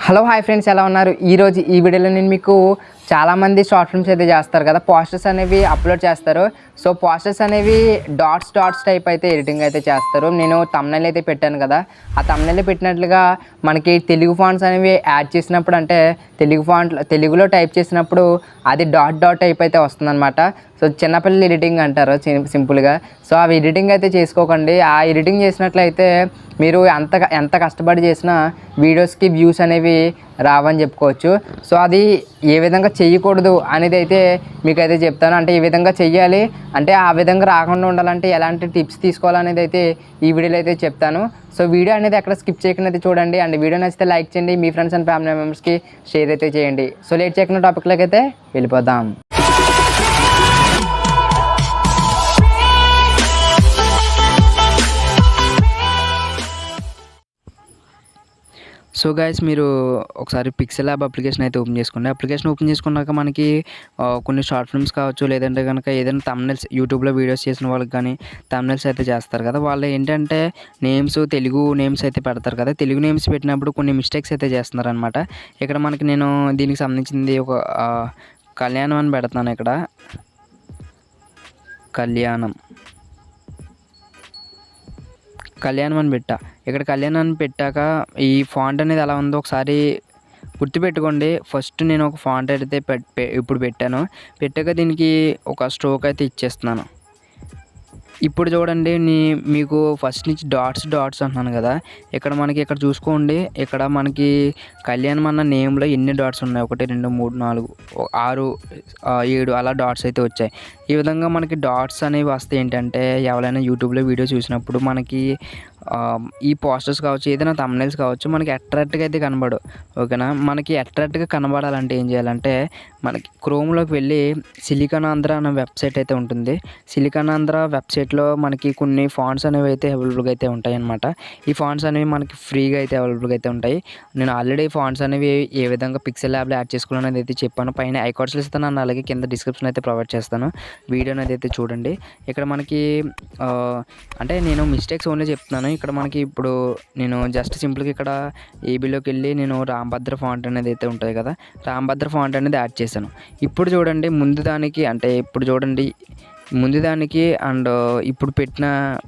Hello hi friends, ఎలా ఉన్నారు? ఈరోజు ఈ వీడియోలో నేను మీకు చాలామంది షార్ట్ ఫిల్మ్స్ అయితే చేస్తారు కదా, పోస్టర్స్ అనేవి అప్లోడ్ చేస్తారు. సో పోస్టర్స్ అనేవి డాట్స్ టైప్ అయితే ఎడిటింగ్ అయితే చేస్తారు. నేను థంబ్నెయిల్ అయితే పెట్టాను కదా, ఆ థంబ్నెయిల్ పెట్టినట్లుగా మనకి తెలుగు ఫాంట్స్ అనేవి యాడ్ చేసినప్పుడు, అంటే తెలుగులో టైప్ చేసినప్పుడు అది డాట్ టైప్ అయితే వస్తుందన్నమాట. సో చిన్నపిల్లలు ఎడిటింగ్ అంటారు సింపుల్గా. సో అవి ఎడిటింగ్ అయితే చేసుకోకండి. ఆ ఎడిటింగ్ చేసినట్లయితే మీరు ఎంత కష్టపడి చేసినా వీడియోస్కి వ్యూస్ అనేవి రావని చెప్పుకోవచ్చు. సో అది ఏ విధంగా చేయకూడదు అనేది అయితే మీకైతే చెప్తాను. అంటే ఏ విధంగా చెయ్యాలి, అంటే ఆ విధంగా రాకుండా ఉండాలంటే ఎలాంటి టిప్స్ తీసుకోవాలనేది అయితే ఈ వీడియోలో అయితే చెప్తాను. సో వీడియో అనేది ఎక్కడ స్కిప్ చేయకుండా అయితే చూడండి. అండ్ వీడియో నచ్చితే లైక్ చేయండి, మీ ఫ్రెండ్స్ అండ్ ఫ్యామిలీ మెంబర్స్కి షేర్ అయితే చేయండి. సో లేట్ చేయకుండా టాపిక్లోకి అయితే వెళ్ళిపోదాం. సో గైస్, మీరు ఒకసారి పిక్సెల్ ల్యాబ్ అప్లికేషన్ అయితే ఓపెన్ చేసుకోండి. అప్లికేషన్ ఓపెన్ చేసుకున్నాక మనకి కొన్ని షార్ట్ ఫిల్మ్స్ కావచ్చు, లేదంటే కనుక ఏదైనా థంబ్నెయిల్స్ యూట్యూబ్లో వీడియోస్ చేసిన వాళ్ళకి కానీ థంబ్నెయిల్స్ అయితే చేస్తారు కదా, వాళ్ళు ఏంటంటే తెలుగు నేమ్స్ అయితే పెడతారు కదా. తెలుగు నేమ్స్ పెట్టినప్పుడు కొన్ని మిస్టేక్స్ అయితే చేస్తున్నారు అనమాట. ఇక్కడ మనకి నేను దీనికి సంబంధించింది ఒక కళ్యాణం అని పెడుతున్నాను. ఇక్కడ కళ్యాణం అని పెట్టా. ఇక్కడ కళ్యాణం అని పెట్టాక ఈ ఫాంట్ అనేది ఎలా ఉందో ఒకసారి గుర్తుపెట్టుకోండి. ఫస్ట్ నేను ఒక ఫాంట్ అయితే ఇప్పుడు పెట్టాక దీనికి ఒక స్ట్రోక్ అయితే ఇచ్చేస్తున్నాను. ఇప్పుడు చూడండి, మీకు ఫస్ట్ నుంచి డాట్స్ అంటున్నాను కదా, ఇక్కడ చూసుకోండి. ఇక్కడ మనకి కళ్యాణం అన్న నేమ్లో ఎన్ని డాట్స్ ఉన్నాయి? 1 2 3 4 6 7 అలా డాట్స్ అయితే వచ్చాయి. ఈ విధంగా మనకి డాట్స్ అనేవి వస్తే ఏంటంటే, ఎవరైనా యూట్యూబ్లో వీడియో చూసినప్పుడు మనకి ఈ పోస్టర్స్ కావచ్చు, ఏదైనా థంబ్నెయిల్స్ కావచ్చు, మనకి అట్రాక్ట్గా అయితే కనబడు. ఓకేనా? మనకి అట్రాక్ట్గా కనబడాలంటే ఏం చేయాలంటే, మనకి క్రోమ్లోకి వెళ్ళి సిలికాన్ ఆంధ్ర అనే వెబ్సైట్ అయితే ఉంటుంది. సిలికాన్ ఆంధ్ర వెబ్సైట్లో మనకి కొన్ని ఫాంట్స్ అనేవి అయితే అవైలబుల్గా అయితే ఉంటాయి అన్నమాట. ఈ ఫాంట్స్ అనేవి మనకి ఫ్రీగా అయితే అవైలబుల్గా అయితే ఉంటాయి. నేను ఆల్రెడీ ఫాంట్స్ అనేవి ఏ విధంగా పిక్సెల్ ల్యాబ్లో యాడ్ చేసుకోవాలనేది అయితే చెప్పాను. పైన ఐకార్డ్స్లో ఇస్తాను, అన్న అలాగే కింద డిస్క్రిప్షన్ అయితే ప్రొవైడ్ చేస్తాను. వీడియో అనేది అయితే చూడండి. ఇక్కడ మనకి అంటే నేను మిస్టేక్స్ ఓన్లీ చెప్తున్నాను. ఇక్కడ మనకి ఇప్పుడు నేను జస్ట్ సింపుల్గా ఇక్కడ ఏబీలోకి వెళ్ళి నేను రాంభద్ర ఫాంట్ అనేది అయితే ఉంటుంది కదా, రాంభద్ర ఫాంట్ అనేది యాడ్ చేశాను. ఇప్పుడు చూడండి, ముందు దానికి అండ్ ఇప్పుడు పెట్టిన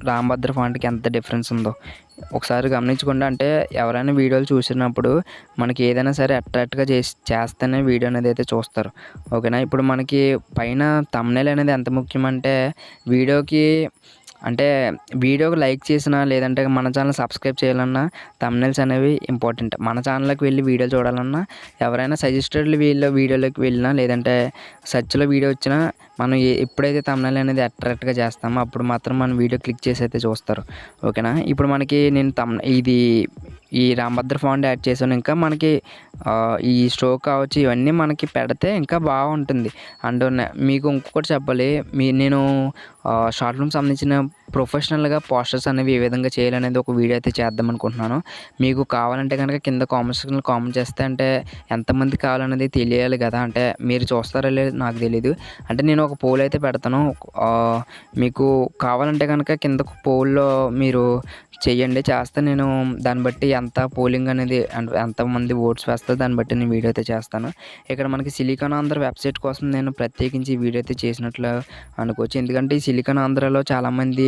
రాంభద్ర ఫాంట్కి ఎంత డిఫరెన్స్ ఉందో ఒకసారి గమనించుకోండి. అంటే ఎవరైనా వీడియోలు చూసినప్పుడు మనకి ఏదైనా సరే అట్రాక్ట్గా చేస్తేనే వీడియో అనేది అయితే చూస్తారు. ఓకేనా? ఇప్పుడు మనకి పైన థంబ్నెయిల్ అనేది ఎంత ముఖ్యమంటే, వీడియోకి లైక్ చేసినా, లేదంటే మన ఛానల్ సబ్స్క్రైబ్ చేయాలన్నా థంబ్నెయిల్స్ అనేవి ఇంపార్టెంట్. మన ఛానల్కి వెళ్ళి వీడియో చూడాలన్నా, ఎవరైనా సజెస్టెడ్ వీడియోలోకి వెళ్ళినా, లేదంటే సెర్చ్లో వీడియో వచ్చినా, మనం ఎప్పుడైతే థంబ్నెయిల్ అనేది అట్రాక్ట్గా చేస్తామో అప్పుడు మాత్రం మన వీడియో క్లిక్ చేసి అయితే చూస్తారు. ఓకేనా? ఇప్పుడు మనకి నేను ఈ రాంభద్ర ఫాంట్ యాడ్ చేశాను. ఇంకా మనకి ఈ స్ట్రోక్ కావచ్చు, ఇవన్నీ మనకి పెడితే ఇంకా బాగుంటుంది. అండ్ మీకు ఇంకొకటి చెప్పాలి, నేను షార్ట్ ఫిల్మ్ సంబంధించిన ప్రొఫెషనల్గా పోస్టర్స్ అనేవి ఏ విధంగా చేయాలనేది ఒక వీడియో అయితే చేద్దాం అనుకుంటున్నాను. మీకు కావాలంటే కనుక కింద కామెంట్ సెక్షన్లో కామెంట్ చేస్తే, అంటే ఎంతమంది కావాలనేది తెలియాలి కదా, అంటే మీరు చూస్తారో లేదో నాకు తెలీదు. అంటే నేను ఒక పోల్ అయితే పెడతాను. మీకు కావాలంటే కనుక కింద పోల్లో మీరు చేస్తే నేను దాన్ని బట్టి ఎంత పోలింగ్ అనేది, ఎంతమంది ఓట్స్ వేస్తారో దాన్ని బట్టి నేను వీడియో అయితే చేస్తాను. ఇక్కడ మనకి సిలికాన్ ఆంధ్ర వెబ్సైట్ కోసం నేను ప్రత్యేకించి వీడియో అయితే చేసినట్లు అనుకోవచ్చు. ఎందుకంటే ఈ సిలికాన్ ఆంధ్రలో చాలామంది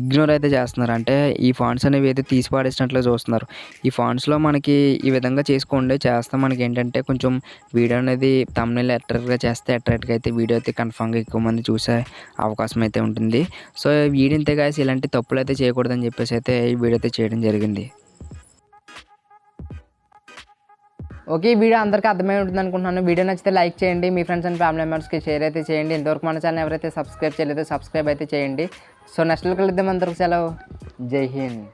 ఇగ్నోర్ అయితే చేస్తున్నారు. అంటే ఈ ఫాంట్స్ అనేవి అయితే తీసి పాడేసినట్లు చూస్తున్నారు. ఈ ఫాంట్స్లో మనకి ఈ విధంగా చేస్తే మనకి ఏంటంటే కొంచెం వీడియో అనేది థంబ్నెయిల్ అట్రాక్ట్గా అయితే వీడియో అయితే కన్ఫామ్గా ఎక్కువ మంది చూసే అవకాశం అయితే ఉంటుంది. సో వీడియో ఇంతే గాయ్స్, ఇలాంటి తప్పులు అయితే చేయకూడదని చెప్పేసి అయితే ఈ వీడియో అయితే చేయడం జరిగింది. ఓకే, ఈ వీడియో అందరికీ అర్థమై ఉంటుంది అనుకుంటున్నాను. వీడియో నచ్చితే లైక్ చేయండి, మీ ఫ్రెండ్స్ అండ్ ఫ్యామిలీ మెంబర్స్కి షేర్ అయితే చేయండి. ఇంతవరకు మన ఛానల్ ఎవరైతే సబ్స్క్రైబ్ చేయలేదో సబ్స్క్రైబ్ అయితే చేయండి. సో నెక్స్ట్ కలుద్దాం. అందరికి సెలవు. జై హింద్.